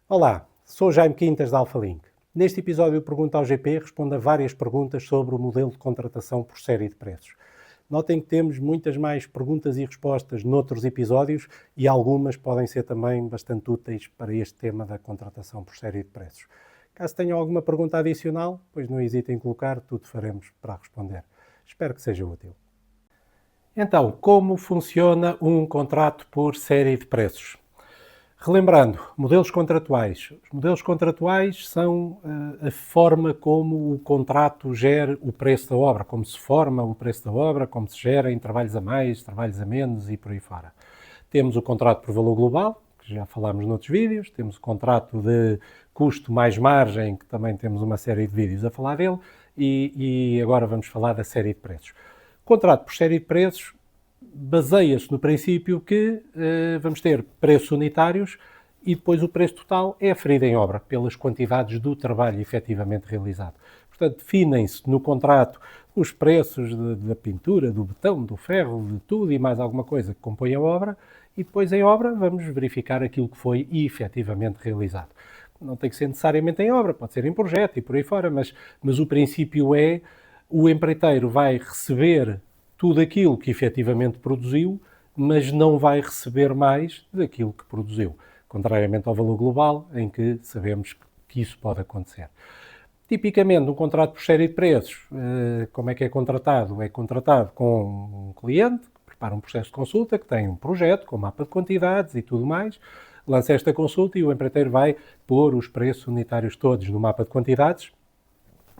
Olá, sou Jaime Quintas da Alphalink. Neste episódio Pergunta ao GP respondo a várias perguntas sobre o modelo de contratação por série de preços. Notem que temos muitas mais perguntas e respostas noutros episódios e algumas podem ser também bastante úteis para este tema da contratação por série de preços. Caso tenham alguma pergunta adicional, pois não hesitem em colocar, tudo faremos para responder. Espero que seja útil. Então, como funciona um contrato por série de preços? Relembrando, modelos contratuais. Os modelos contratuais são a forma como o contrato gera o preço da obra, como se forma o preço da obra, como se gera em trabalhos a mais, trabalhos a menos e por aí fora. Temos o contrato por valor global, que já falámos noutros vídeos, temos o contrato de custo mais margem, que também temos uma série de vídeos a falar dele, e agora vamos falar da série de preços. O contrato por série de preços baseia-se no princípio que vamos ter preços unitários e depois o preço total é aferido em obra pelas quantidades do trabalho efetivamente realizado. Portanto, definem-se no contrato os preços da pintura, do betão, do ferro, de tudo e mais alguma coisa que compõe a obra e depois em obra vamos verificar aquilo que foi efetivamente realizado. Não tem que ser necessariamente em obra, pode ser em projeto e por aí fora, mas o princípio é o empreiteiro vai receber tudo aquilo que efetivamente produziu, mas não vai receber mais daquilo que produziu, contrariamente ao valor global, em que sabemos que isso pode acontecer. Tipicamente, um contrato por série de preços, como é que é contratado? É contratado com um cliente que prepara um processo de consulta, que tem um projeto com mapa de quantidades e tudo mais, lança esta consulta e o empreiteiro vai pôr os preços unitários todos no mapa de quantidades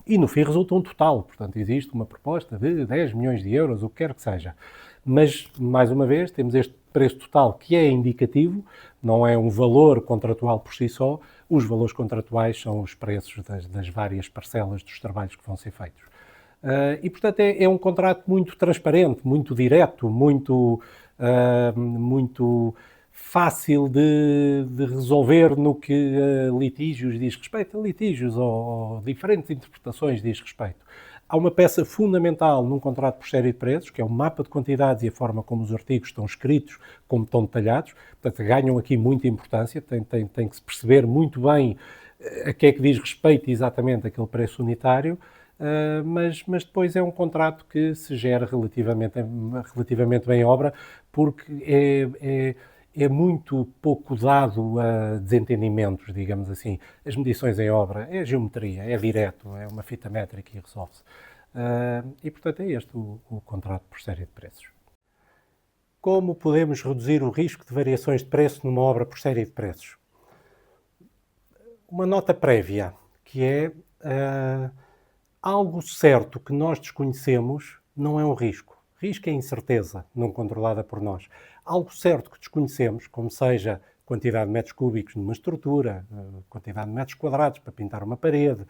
e no fim resulta um total. Portanto, existe uma proposta de 10 milhões de euros, o que quer que seja. Mas, mais uma vez, temos este preço total que é indicativo, não é um valor contratual por si só. Os valores contratuais são os preços das várias parcelas dos trabalhos que vão ser feitos. E, portanto, é um contrato muito transparente, muito direto, muito fácil de resolver no que litígios diz respeito, a litígios ou diferentes interpretações diz respeito. Há uma peça fundamental num contrato por série de preços, que é o mapa de quantidades e a forma como os artigos estão escritos, como estão detalhados. Portanto, ganham aqui muita importância, tem que se perceber muito bem a que é que diz respeito exatamente aquele preço unitário, mas depois é um contrato que se gera relativamente bem em obra, porque é muito pouco dado a desentendimentos, digamos assim. As medições em obra é geometria, é direto, é uma fita métrica e resolve-se. E, portanto, é este o contrato por série de preços. Como podemos reduzir o risco de variações de preço numa obra por série de preços? Uma nota prévia, que é algo certo que nós desconhecemos não é um risco. Risco é incerteza não controlada por nós. Algo certo que desconhecemos, como seja quantidade de metros cúbicos numa estrutura, quantidade de metros quadrados para pintar uma parede,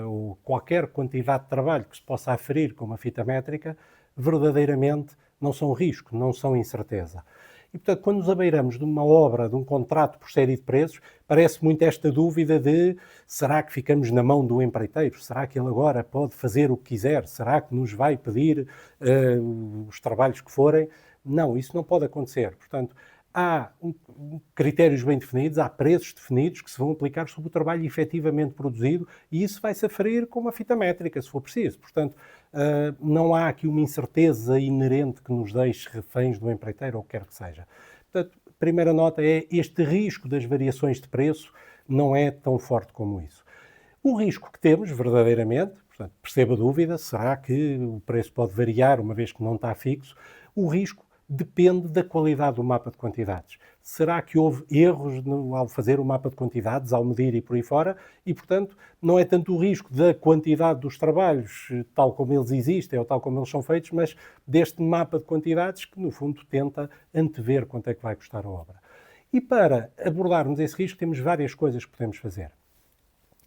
ou qualquer quantidade de trabalho que se possa aferir com uma fita métrica, verdadeiramente não são risco, não são incerteza. E, portanto, quando nos abeiramos de uma obra, de um contrato por série de preços, parece muito esta dúvida de será que ficamos na mão do empreiteiro? Será que ele agora pode fazer o que quiser? Será que nos vai pedir os trabalhos que forem? Não, isso não pode acontecer. Portanto, há critérios bem definidos, há preços definidos que se vão aplicar sobre o trabalho efetivamente produzido e isso vai-se aferir com uma fita métrica, se for preciso. Portanto, não há aqui uma incerteza inerente que nos deixe reféns do empreiteiro ou o que quer que seja. Portanto, a primeira nota é este risco das variações de preço não é tão forte como isso. O risco que temos, verdadeiramente, portanto, perceba a dúvida, será que o preço pode variar uma vez que não está fixo? O risco depende da qualidade do mapa de quantidades. Será que houve erros ao fazer o mapa de quantidades, ao medir e por aí fora? E, portanto, não é tanto o risco da quantidade dos trabalhos, tal como eles existem ou tal como eles são feitos, mas deste mapa de quantidades que, no fundo, tenta antever quanto é que vai custar a obra. E para abordarmos esse risco, temos várias coisas que podemos fazer.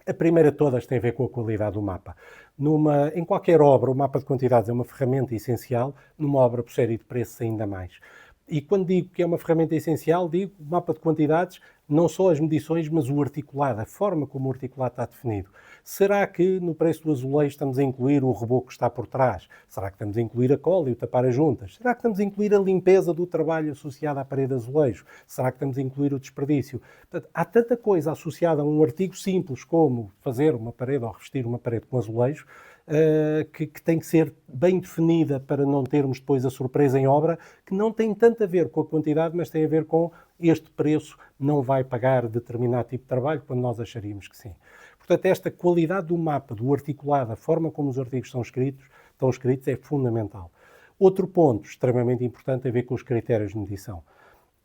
A primeira de todas tem a ver com a qualidade do mapa. Em qualquer obra, o mapa de quantidades é uma ferramenta essencial, numa obra por série de preços ainda mais. E quando digo que é uma ferramenta essencial, digo o mapa de quantidades, não só as medições, mas o articulado, a forma como o articulado está definido. Será que no preço do azulejo estamos a incluir o reboco que está por trás? Será que estamos a incluir a cola e o tapar as juntas? Será que estamos a incluir a limpeza do trabalho associada à parede de azulejo? Será que estamos a incluir o desperdício? Portanto, há tanta coisa associada a um artigo simples como fazer uma parede ou revestir uma parede com azulejo, que tem que ser bem definida para não termos depois a surpresa em obra, que não tem tanto a ver com a quantidade, mas tem a ver com este preço não vai pagar determinado tipo de trabalho, quando nós acharíamos que sim. Portanto, esta qualidade do mapa, do articulado, a forma como os artigos estão escritos é fundamental. Outro ponto extremamente importante tem a ver com os critérios de medição.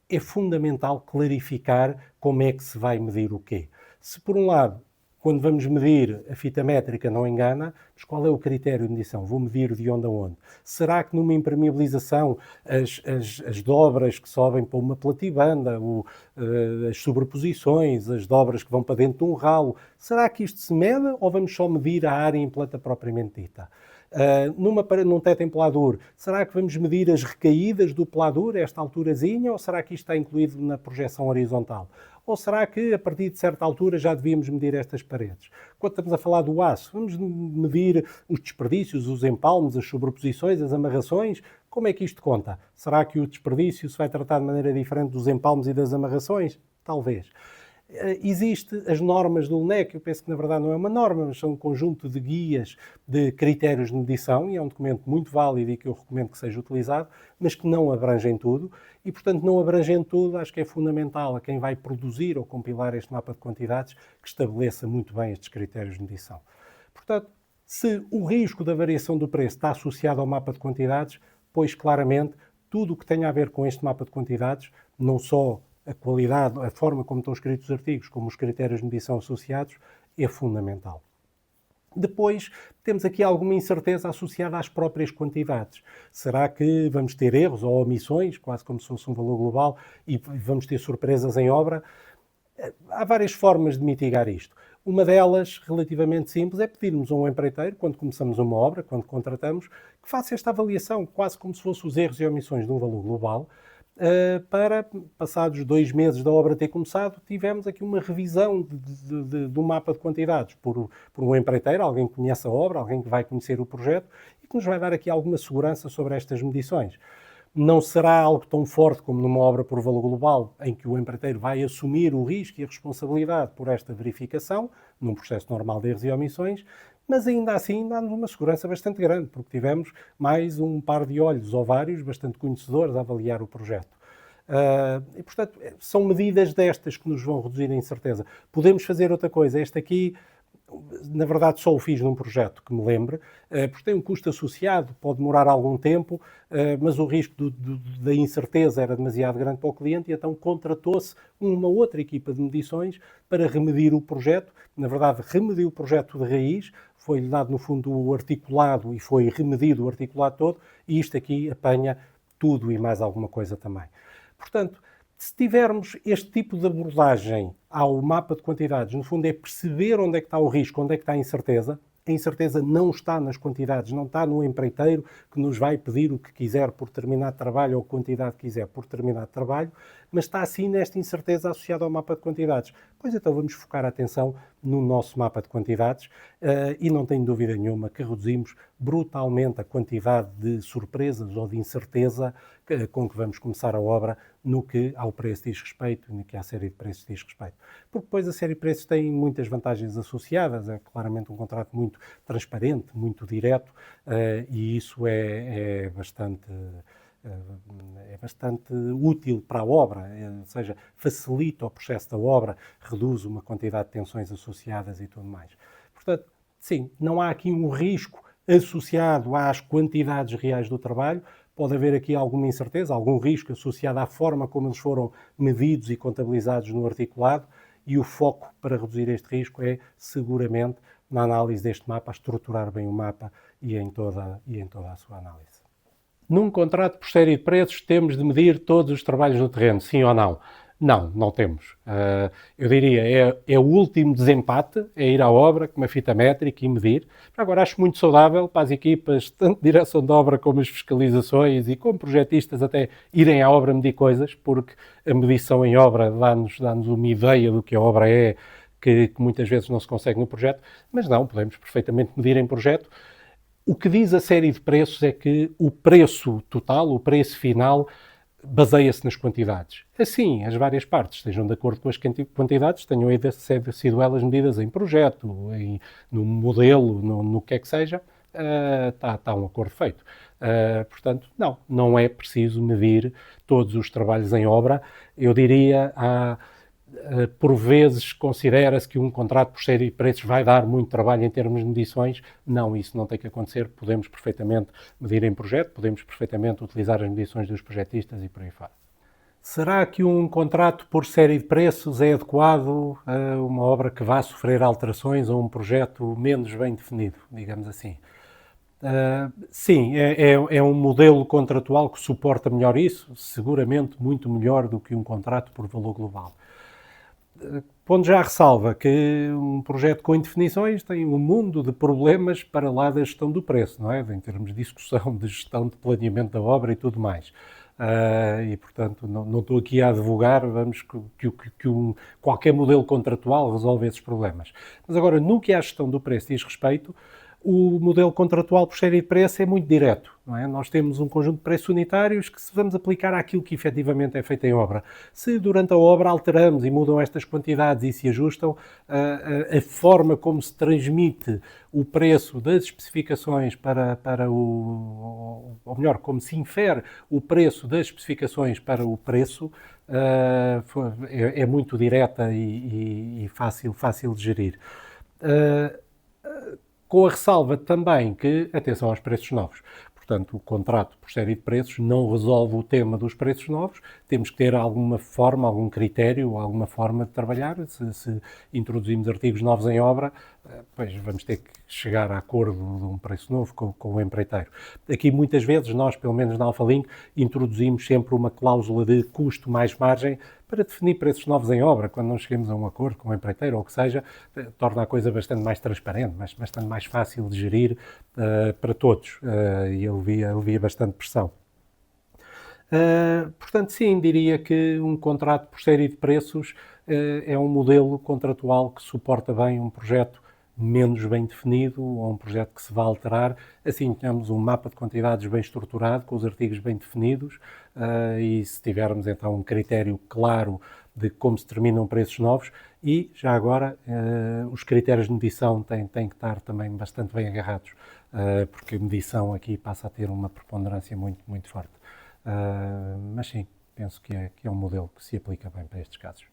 É fundamental clarificar como é que se vai medir o quê. Se, por um lado, quando vamos medir a fita métrica não engana, mas qual é o critério de medição? Vou medir de onde a onde? Será que numa impermeabilização as dobras que sobem para uma platibanda, as sobreposições, as dobras que vão para dentro de um ralo, será que isto se mede ou vamos só medir a área em planta propriamente dita? Num teto em pladur, será que vamos medir as recaídas do pladur, esta alturazinha, ou será que isto está incluído na projeção horizontal? Ou será que, a partir de certa altura, já devíamos medir estas paredes? Quando estamos a falar do aço, vamos medir os desperdícios, os empalmes, as sobreposições, as amarrações? Como é que isto conta? Será que o desperdício se vai tratar de maneira diferente dos empalmes e das amarrações? Talvez. Existem as normas do LNEC, eu penso que na verdade não é uma norma, mas são um conjunto de guias de critérios de medição, e é um documento muito válido e que eu recomendo que seja utilizado, mas que não abrangem tudo, e portanto não abrangendo tudo, acho que é fundamental a quem vai produzir ou compilar este mapa de quantidades que estabeleça muito bem estes critérios de medição. Portanto, se o risco da variação do preço está associado ao mapa de quantidades, pois claramente tudo o que tenha a ver com este mapa de quantidades, não só a qualidade, a forma como estão escritos os artigos, como os critérios de medição associados, é fundamental. Depois, temos aqui alguma incerteza associada às próprias quantidades. Será que vamos ter erros ou omissões, quase como se fosse um valor global, e vamos ter surpresas em obra? Há várias formas de mitigar isto. Uma delas, relativamente simples, é pedirmos a um empreiteiro, quando começamos uma obra, quando contratamos, que faça esta avaliação, quase como se fossem os erros e omissões de um valor global, para, passados 2 meses da obra ter começado, tivemos aqui uma revisão do mapa de quantidades por um empreiteiro, alguém que conhece a obra, alguém que vai conhecer o projeto e que nos vai dar aqui alguma segurança sobre estas medições. Não será algo tão forte como numa obra por valor global, em que o empreiteiro vai assumir o risco e a responsabilidade por esta verificação, num processo normal de erros e omissões, mas ainda assim dá-nos uma segurança bastante grande, porque tivemos mais um par de olhos ou vários bastante conhecedores a avaliar o projeto. E, portanto, são medidas destas que nos vão reduzir a incerteza. Podemos fazer outra coisa. Este aqui, na verdade, só o fiz num projeto que me lembre, porque tem um custo associado, pode demorar algum tempo, mas o risco da incerteza era demasiado grande para o cliente e então contratou-se uma outra equipa de medições para remedir o projeto. Na verdade, remediu o projeto de raiz, foi-lhe dado, no fundo, o articulado e foi remedido o articulado todo, e isto aqui apanha tudo e mais alguma coisa também. Portanto, se tivermos este tipo de abordagem ao mapa de quantidades, no fundo é perceber onde é que está o risco, onde é que está a incerteza não está nas quantidades, não está no empreiteiro que nos vai pedir o que quiser por determinado trabalho ou a quantidade que quiser por determinado trabalho, mas está sim nesta incerteza associada ao mapa de quantidades. Pois então vamos focar a atenção no nosso mapa de quantidades e não tenho dúvida nenhuma que reduzimos brutalmente a quantidade de surpresas ou de incerteza com que vamos começar a obra no que ao preço diz respeito e no que à série de preços diz respeito. Porque depois a série de preços tem muitas vantagens associadas, é claramente um contrato muito transparente, muito direto, e isso é bastante útil para a obra, ou seja, facilita o processo da obra, reduz uma quantidade de tensões associadas e tudo mais. Portanto, sim, não há aqui um risco associado às quantidades reais do trabalho, pode haver aqui alguma incerteza, algum risco associado à forma como eles foram medidos e contabilizados no articulado, e o foco para reduzir este risco é, seguramente, na análise deste mapa, estruturar bem o mapa e em toda a sua análise. Num contrato por série de preços temos de medir todos os trabalhos no terreno, sim ou não? Não, não temos. Eu diria, é o último desempate, é ir à obra com uma fita métrica e medir. Agora, acho muito saudável para as equipas, tanto de direção de obra como as fiscalizações e como projetistas até irem à obra medir coisas, porque a medição em obra dá-nos uma ideia do que a obra é, que muitas vezes não se consegue no projeto, mas não, podemos perfeitamente medir em projeto. O que diz a série de preços é que o preço total, o preço final, baseia-se nas quantidades. Assim, as várias partes estejam de acordo com as quantidades, tenham sido elas medidas em projeto, no modelo, no que é que seja, está um acordo feito. Portanto, não é preciso medir todos os trabalhos em obra. Eu diria, por vezes considera-se que um contrato por série de preços vai dar muito trabalho em termos de medições. Não, isso não tem que acontecer. Podemos perfeitamente medir em projeto, podemos perfeitamente utilizar as medições dos projetistas e por aí fora. Será que um contrato por série de preços é adequado a uma obra que vá sofrer alterações ou um projeto menos bem definido, digamos assim? Sim, é um modelo contratual que suporta melhor isso, seguramente muito melhor do que um contrato por valor global. Pondo já a ressalva que um projeto com indefinições tem um mundo de problemas para lá da gestão do preço, não é? Em termos de discussão, de gestão, de planeamento da obra e tudo mais. E, portanto, não estou aqui a advogar, qualquer modelo contratual resolve esses problemas. Mas agora, no que à gestão do preço diz respeito, o modelo contratual por série de preço é muito direto, não é? Nós temos um conjunto de preços unitários que se vamos aplicar àquilo que efetivamente é feito em obra. Se durante a obra alteramos e mudam estas quantidades e se ajustam, a forma como se transmite o preço das especificações ou melhor, como se infere o preço das especificações para o preço, é muito direta e fácil de gerir. Com a ressalva também que, atenção aos preços novos. Portanto, o contrato por série de preços não resolve o tema dos preços novos. Temos que ter alguma forma, algum critério, alguma forma de trabalhar. Se introduzimos artigos novos em obra, pois vamos ter que chegar a acordo de um preço novo com o empreiteiro. Aqui, muitas vezes, nós, pelo menos na Alphalink, introduzimos sempre uma cláusula de custo mais margem para definir preços novos em obra. Quando não chegamos a um acordo com o empreiteiro ou o que seja, torna a coisa bastante mais transparente, bastante mais fácil de gerir para todos. E alivia bastante pressão. Portanto, sim, diria que um contrato por série de preços é um modelo contratual que suporta bem um projeto menos bem definido ou um projeto que se vai alterar. Assim, tenhamos um mapa de quantidades bem estruturado, com os artigos bem definidos e se tivermos então um critério claro de como se determinam preços novos e, já agora, os critérios de medição têm que estar também bastante bem agarrados, porque a medição aqui passa a ter uma preponderância muito forte. Mas sim, penso que é um modelo que se aplica bem para estes casos.